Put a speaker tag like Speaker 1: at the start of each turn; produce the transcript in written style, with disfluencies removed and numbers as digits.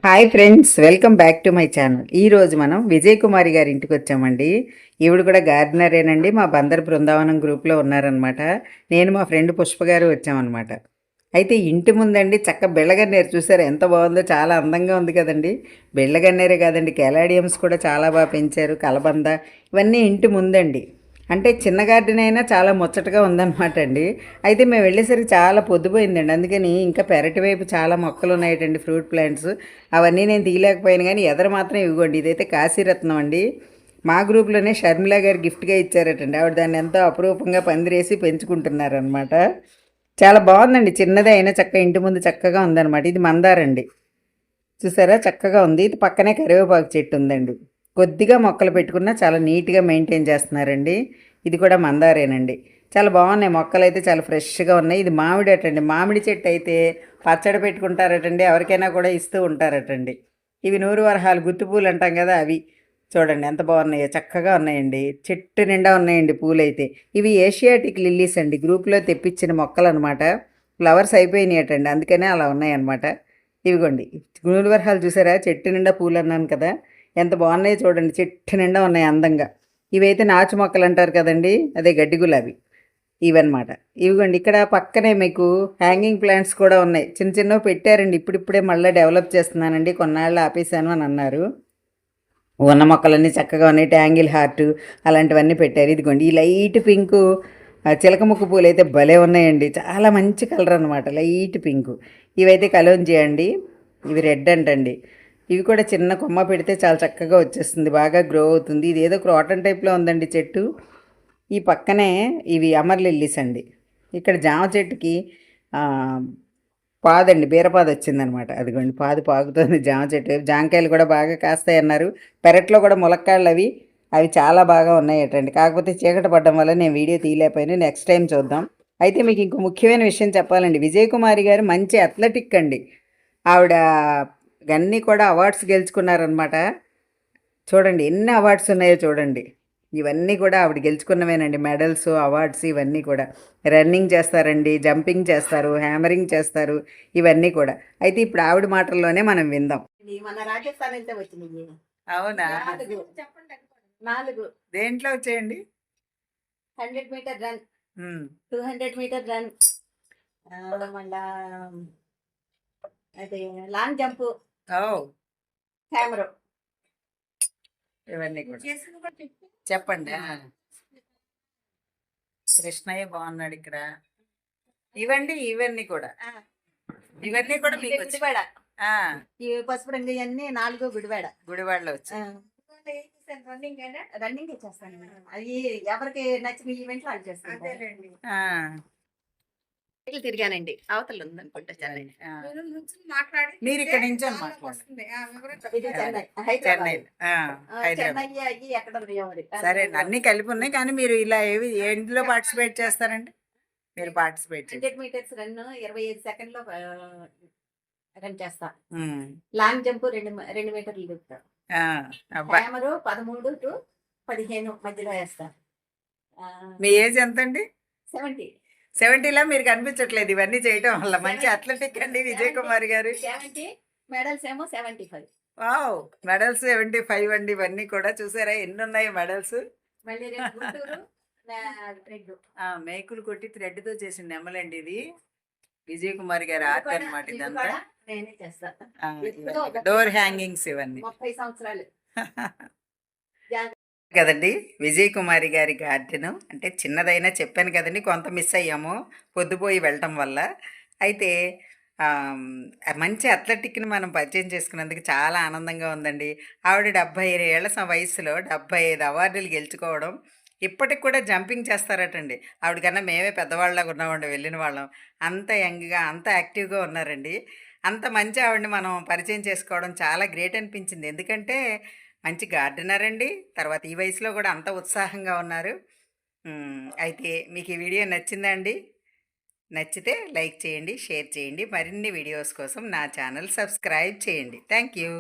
Speaker 1: Hi friends, welcome back to my channel. ఈరోజు మనం విజయ్ కుమారి గారి ఇంటికి వచ్చామండి. ఈవిడ కూడా గార్డెనరేనండి. మా బందర్ బృందావనం గ్రూప్లో ఉన్నారనమాట. నేను మా ఫ్రెండ్ పుష్ప గారు వచ్చామన్నమాట. అయితే ఇంటి ముందండి బెళ్ళగన్నేరు చూసారు ఎంత బాగుందో, చాలా అందంగా ఉంది కదండి. బెళ్ళగన్నేరే కాదండి, కెలాడియమ్స్ కూడా చాలా బాగా పెంచారు. కలబంద ఇవన్నీ ఇంటి ముందండి. అంటే చిన్న గార్డెన్ అయినా చాలా ముచ్చటగా ఉందన్నమాట అండి. అయితే మేము వెళ్ళేసరికి చాలా పొద్దుపోయిందండి. అందుకని ఇంకా పెరటి వైపు చాలా మొక్కలు ఉన్నాయటండి, ఫ్రూట్ ప్లాంట్స్. అవన్నీ నేను తీయలేకపోయాను, కానీ ఎదరు మాత్రం ఇవ్వండి. ఇదైతే కాశీరత్నం అండి. మా గ్రూప్లోనే షర్మిల గారు గిఫ్ట్గా ఇచ్చారటండి. ఆవిడ దాన్ని ఎంతో అపురూపంగా పందిరేసి పెంచుకుంటున్నారనమాట. చాలా బాగుందండి. చిన్నదే అయినా చక్కగా ఇంటి ముందు చక్కగా ఉందన్నమాట. ఇది మందారండి, చూసారా చక్కగా ఉంది. ఇది పక్కనే కరివేపాకు చెట్టు ఉందండి. కొద్దిగా మొక్కలు పెట్టుకున్నా చాలా నీట్గా మెయింటైన్ చేస్తున్నారండి. ఇది కూడా మందారేనండి. చాలా బాగున్నాయి మొక్కలు, అయితే చాలా ఫ్రెష్గా ఉన్నాయి. ఇది మామిడి అటండి. మామిడి చెట్టు అయితే పచ్చడి పెట్టుకుంటారటండి, ఎవరికైనా కూడా ఇస్తూ ఉంటారటండి. ఇవి నూరు వరహాలు గుత్తి అంటాం కదా, అవి చూడండి ఎంత బాగున్నాయో, చక్కగా ఉన్నాయండి. చెట్టు నిండా ఉన్నాయండి పూలు అయితే. ఇవి ఏషియాటిక్ లిల్లీస్ అండి, గ్రూప్లో తెప్పించిన మొక్కలు అనమాట. ఫ్లవర్స్ అయిపోయినాయి అటండి, అందుకనే అలా ఉన్నాయన్నమాట. ఇవిగోండి నూరు వరహాలు చూసారా, చెట్టు నిండా పూలు అన్నాను కదా, ఎంత బాగున్నాయో చూడండి. చెట్టు నిండా ఉన్నాయి అందంగా. ఇవైతే నాచు మొక్కలు అంటారు కదండి, అదే గడ్డి గులాబీ ఇవన్నమాట. ఇవిగోండి ఇక్కడ పక్కనే మీకు హ్యాంగింగ్ ప్లాంట్స్ కూడా ఉన్నాయి. చిన్న చిన్నవి పెట్టారండి, ఇప్పుడిప్పుడే మళ్ళీ డెవలప్ చేస్తున్నానండి, కొన్నాళ్ళు ఆపేసాను అని అన్నారు. ఉన్న మొక్కలన్నీ చక్కగా ఉన్నాయి. ట్యాంగిల్ హార్ట్ అలాంటివన్నీ పెట్టారు. ఇదిగోండి ఈ లైట్ పింకు చిలక ముక్కు పూలు అయితే భలే ఉన్నాయండి, చాలా మంచి కలర్ అనమాట, లైట్ పింకు. ఇవైతే కలోంజీ అండి, ఇవి రెడ్ అంటండి. ఇవి కూడా చిన్న కొమ్మ పెడితే చాలా చక్కగా వచ్చేస్తుంది, బాగా గ్రో అవుతుంది. ఇది ఏదో క్రాటన్ టైప్లో ఉందండి చెట్టు. ఈ పక్కనే ఇవి అమర్ లిల్లీస్ అండి. ఇక్కడ జామ చెట్టుకి పాదండి, బీరపాదు వచ్చిందనమాట. అదిగోండి పాదు పాకుతుంది జామ చెట్టు. జామకాయలు కూడా బాగా కాస్తాయి అన్నారు. పెరట్లో కూడా ములక్కాళ్ళు అవి అవి చాలా బాగా ఉన్నాయటండి. కాకపోతే చీకటి పడడం వల్ల నేను వీడియో తీయలేకపోయాను, నెక్స్ట్ టైం చూద్దాం. అయితే మీకు ఇంకో ముఖ్యమైన విషయం చెప్పాలండి. విజయ్ కుమారి గారు మంచి అథ్లెటిక్ అండి. ఆవిడ అన్నీ కూడా అవార్డ్స్ గెలుచుకున్నారనమాట. చూడండి ఎన్ని అవార్డ్స్ ఉన్నాయో చూడండి. ఇవన్నీ కూడా ఆవిడ గెలుచుకున్నవేనండి, మెడల్స్, అవార్డ్స్ ఇవన్నీ కూడా. రన్నింగ్ చేస్తారండి, జంపింగ్ చేస్తారు, హ్యామరింగ్ చేస్తారు, ఇవన్నీ కూడా. అయితే ఇప్పుడు ఆవిడ మాటల్లోనే మనం విందాం. మన రాజస్థాన్ అయితే వచ్చింది. అవునా? 4 దేంట్లో వచ్చాయండి? 100 మీటర్ రన్, 200 మీటర్ రన్, మళ్ళా అదే లాంగ్ జంప్, హ్యామర్, ఇవన్నీ కూడా చెప్పండి. కృష్ణయ్య బాగున్నాడు ఇక్కడ. ఇవన్నీ కూడా మీకు గుడివాడ. ఈ పసుపు రంగు ఇవన్నీ 4 గుడివాడలో వచ్చాయి. రన్నింగ్ చేస్తాను, అది ఎవరికి నచ్చిన ఈవెంట్ వాళ్ళు చేస్తాను. తిరిగానండి, అవతల ఉందనుకుంటా చెన్నై. మీరు ఇక్కడ నుంచి సరే, అన్ని కలిపి ఉన్నాయి. కానీ మీరు ఇలా ఎందులో పార్టిసిపేట్ చేస్తారండి? మీరు పార్టిసిపేట్ 100 మీటర్స్ రన్ 25 సెకండ్లో రన్ చేస్తా. లాంగ్ జంప్ 2 మీటర్లు దిగుతా. హ్యామరు 13 to 15 మధ్యలో వేస్తా. మీ ఏజ్ ఎంత అండి? 70లో మీరు కనిపించట్లేదు ఇవన్నీ చేయటం వల్ల. మంచి అథ్లెటిక్ అండి విజయ్ కుమార్ గారు. 70 మెడల్స్ ఏమో 75. వావ్, మెడల్స్ 75 అండి. ఇవన్నీ కూడా చూసారా ఎన్ని ఉన్నాయి మెడల్స్. మేకులు కొట్టి థ్రెడ్ తో చేసిన నెమలండి ఇది. విజయ్ కుమార్ గారి ఆర్ట్ అనమాట ఇదంతా. డోర్ హ్యాంగింగ్స్ ఇవన్నీ 30 సంవత్సరాలు కదండి. విజయ్ కుమారి గారి గార్డెన్ అంటే చిన్నదైనా చెప్పాను కదండి, కొంత మిస్ అయ్యాము పొద్దుపోయి వెళ్ళటం వల్ల. అయితే మంచి అథ్లెటిక్ని మనం పరిచయం చేసుకున్నందుకు చాలా ఆనందంగా ఉందండి. ఆవిడ 75 ఏళ్ల వయసులో 75 అవార్డులు గెలుచుకోవడం. ఇప్పటికి కూడా జంపింగ్ చేస్తారటండి. ఆవిడకన్నా మేమే పెద్దవాళ్ళగా ఉన్నామండి వెళ్ళిన వాళ్ళం. అంత యంగ్గా అంత యాక్టివ్గా ఉన్నారండి. అంత మంచి ఆవిడని మనం పరిచయం చేసుకోవడం చాలా గ్రేట్ అనిపించింది. ఎందుకంటే మంచి గార్డెనర్ అండి, తర్వాత ఈ వయసులో కూడా అంత ఉత్సాహంగా ఉన్నారు. అయితే మీకు ఈ వీడియో నచ్చిందా అండి? నచ్చితే లైక్ చేయండి, షేర్ చేయండి. మరిన్ని వీడియోస్ కోసం నా ఛానల్ సబ్స్క్రైబ్ చేయండి. Thank you.